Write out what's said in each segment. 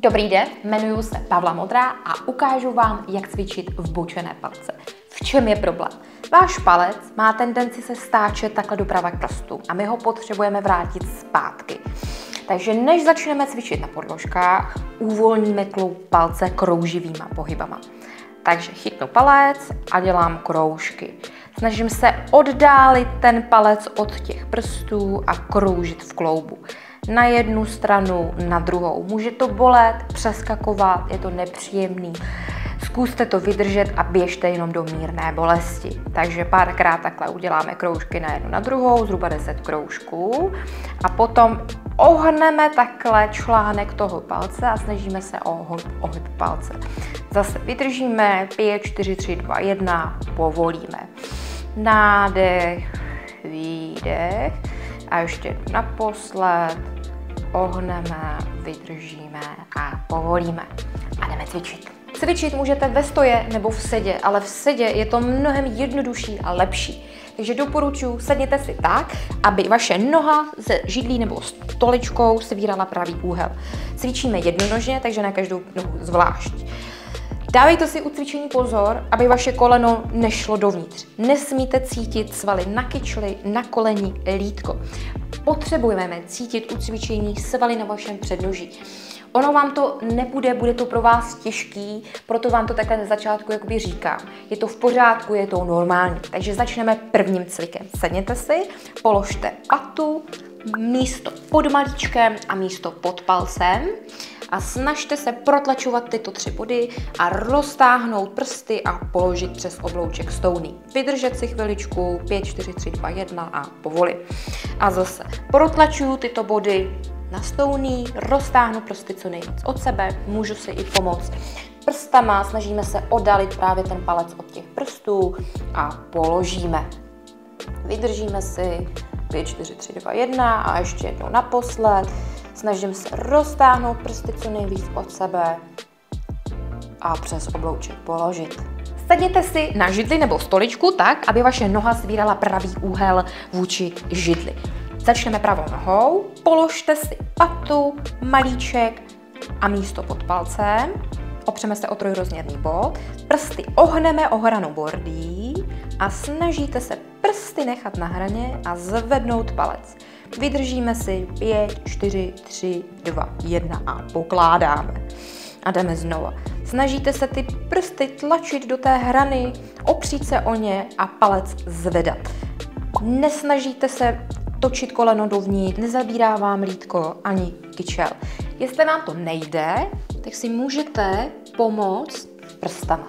Dobrý den, jmenuji se Pavla Modrá a ukážu vám, jak cvičit vbočené palce. V čem je problém? Váš palec má tendenci se stáčet takhle doprava k prstu a my ho potřebujeme vrátit zpátky. Takže než začneme cvičit na podložkách, uvolníme kloub palce krouživýma pohybama. Takže chytnu palec a dělám kroužky. Snažím se oddálit ten palec od těch prstů a kroužit v kloubu. Na jednu stranu, na druhou. Může to bolet, přeskakovat, je to nepříjemný. Zkuste to vydržet a běžte jenom do mírné bolesti. Takže párkrát takhle uděláme kroužky na jednu, na druhou, zhruba 10 kroužků. A potom ohneme takhle článek toho palce a snažíme se o ohyb palce. Zase vydržíme, 5, 4, 3, 2, 1, povolíme. Nádech, výdech a ještě naposled ohneme, vydržíme a povolíme. A jdeme cvičit. Cvičit můžete ve stoje nebo v sedě, ale v sedě je to mnohem jednodušší a lepší. Takže doporučuji, sedněte si tak, aby vaše noha ze židlí nebo stoličkou svírala pravý úhel. Cvičíme jednonožně, takže na každou nohu zvlášť. Dávejte si u cvičení pozor, aby vaše koleno nešlo dovnitř. Nesmíte cítit svaly na kyčli, na koleni, lítko. Potřebujeme cítit u cvičení svaly na vašem přednoží. Ono vám to nebude, bude to pro vás těžký, proto vám to takhle na začátku jakoby říkám. Je to v pořádku, je to normální. Takže začneme prvním cvikem. Sedněte si, položte patu, místo pod malíčkem a místo pod palcem a snažte se protlačovat tyto 3 body a roztáhnout prsty a položit přes oblouček stouny. Vydržet si chviličku, 5, 4, 3, 2, 1 a povolit. A zase protlačuju tyto body na stouny, roztáhnu prsty co nejvíc od sebe, můžu si i pomoct prstama, snažíme se oddalit právě ten palec od těch prstů a položíme. Vydržíme si 5, 4, 3, 2, 1 a ještě jednou naposled. Snažím se roztáhnout prsty co nejvíc od sebe a přes oblouček položit. Sedněte si na židli nebo stoličku tak, aby vaše noha svírala pravý úhel vůči židli. Začneme pravou nohou, položte si patu, malíček a místo pod palcem. Opřeme se o trojrozměrný bod, prsty ohneme o hranu bordí a snažíte se prsty nechat na hraně a zvednout palec. Vydržíme si 5, 4, 3, 2, 1 a pokládáme. A jdeme znova. Snažíte se ty prsty tlačit do té hrany, opřít se o ně a palec zvedat. Nesnažíte se točit koleno dovnitř, nezabírá vám lítko ani kyčel. Jestli vám to nejde, tak si můžete pomoct prstama.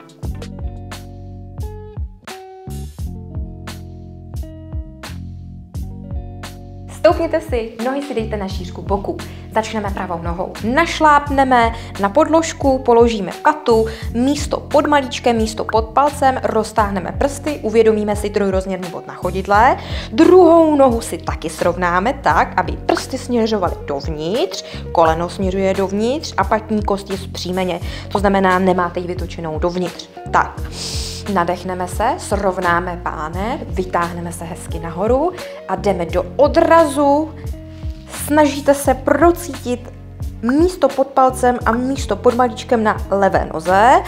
Stoupněte si, nohy si dejte na šířku boku. Začneme pravou nohou. Našlápneme na podložku, položíme patu, místo pod malíčkem, místo pod palcem, roztáhneme prsty, uvědomíme si trojrozměrný bod na chodidle. Druhou nohu si taky srovnáme tak, aby prsty směřovaly dovnitř, koleno směřuje dovnitř a patní kost je zpřímeně. To znamená, nemáte ji vytočenou dovnitř. Tak. Nadechneme se, srovnáme pánev, vytáhneme se hezky nahoru a jdeme do odrazu. Snažíte se procítit místo pod palcem a místo pod malíčkem na levé noze.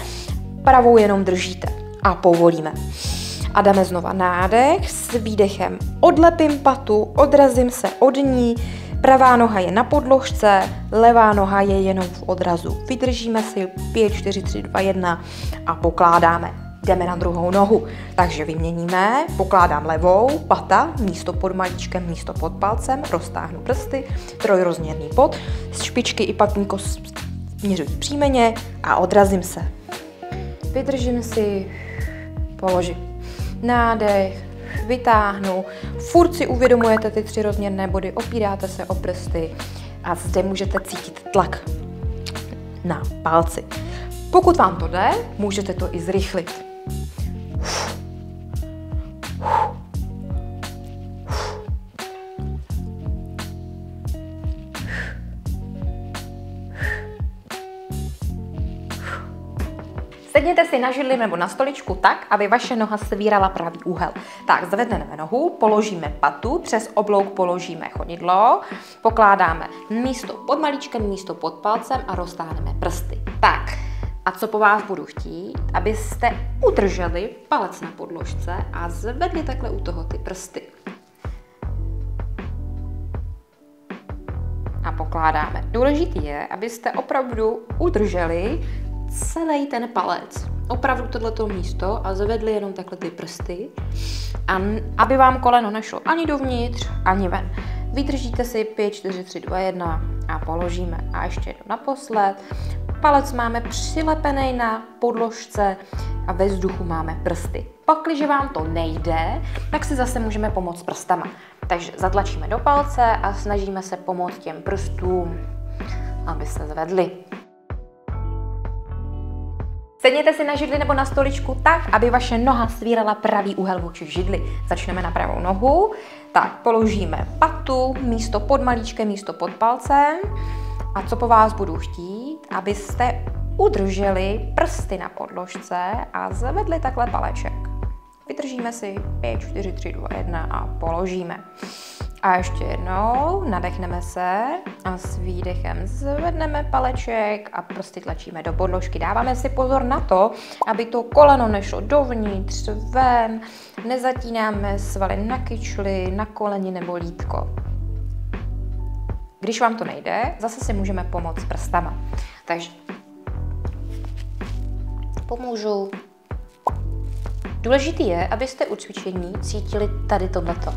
Pravou jenom držíte a povolíme. A dáme znova nádech, s výdechem odlepím patu, odrazím se od ní. Pravá noha je na podložce, levá noha je jenom v odrazu. Vydržíme si 5, 4, 3, 2, 1 a pokládáme. Jdeme na druhou nohu, takže vyměníme, pokládám levou, pata, místo pod malíčkem, místo pod palcem, roztáhnu prsty, trojrozměrný bod, z špičky i patní kost směřují příjmeně a odrazím se. Vydržím si, položím nádech, vytáhnu, furt si uvědomujete ty 3 rozměrné body, opíráte se o prsty a zde můžete cítit tlak na palci. Pokud vám to jde, můžete to i zrychlit. Sedněte si na židli nebo na stoličku tak, aby vaše noha svírala pravý úhel. Tak, zvedneme nohu, položíme patu, přes oblouk položíme chodidlo, pokládáme místo pod malíčkem, místo pod palcem a roztáhneme prsty. Tak, a co po vás budu chtít, abyste udrželi palec na podložce a zvedli takhle u toho ty prsty. A pokládáme. Důležitý je, abyste opravdu udrželi celý ten palec. Opravdu tohleto místo a zvedli jenom takhle ty prsty. A aby vám koleno nešlo ani dovnitř, ani ven. Vydržíte si 5, 4, 3, 2, 1 a položíme. A ještě jednou naposled. Palec máme přilepený na podložce a ve vzduchu máme prsty. Pakliže vám to nejde, tak si zase můžeme pomoct prstama. Takže zatlačíme do palce a snažíme se pomoct těm prstům, aby se zvedli. Sedněte si na židli nebo na stoličku tak, aby vaše noha svírala pravý úhel vůči židli. Začneme na pravou nohu. Tak, položíme patu, místo pod malíčkem, místo pod palcem. A co po vás budu chtít, abyste udrželi prsty na podložce a zvedli takhle paleček. Vydržíme si 5, 4, 3, 2, 1 a položíme. A ještě jednou nadechneme se a s výdechem zvedneme paleček a prsty tlačíme do podložky. Dáváme si pozor na to, aby to koleno nešlo dovnitř, ven, nezatínáme svaly na kyčli, na koleni nebo lítko. Když vám to nejde, zase si můžeme pomoct prstama. Takže pomůžu. Důležitý je, abyste u cvičení cítili tady tohleto.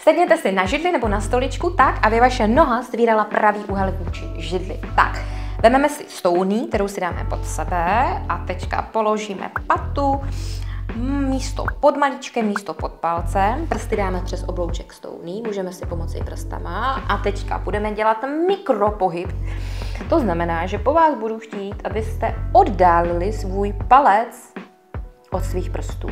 Sedněte si na židli nebo na stoličku tak, aby vaše noha svírala pravý úhel vůči židli. Tak, vezmeme si stouní, kterou si dáme pod sebe a teďka položíme patu, místo pod malíčkem, místo pod palcem, prsty dáme přes oblouček stouní, můžeme si pomoci i prstama a teďka budeme dělat mikropohyb. To znamená, že po vás budu chtít, abyste oddálili svůj palec od svých prstů.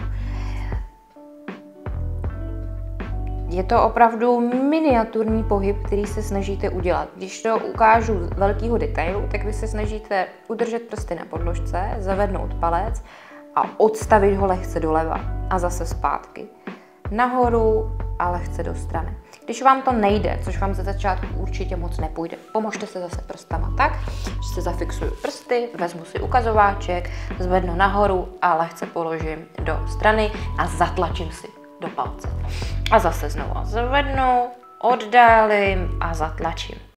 Je to opravdu miniaturní pohyb, který se snažíte udělat. Když to ukážu z velkého detailu, tak vy se snažíte udržet prsty na podložce, zavednout palec a odstavit ho lehce doleva a zase zpátky. Nahoru a lehce do strany. Když vám to nejde, což vám ze začátku určitě moc nepůjde, pomožte se zase prstama tak, že se zafixuju prsty, vezmu si ukazováček, zvednu nahoru a lehce položím do strany a zatlačím si do palce. A zase znovu zvednu, oddálím a zatlačím.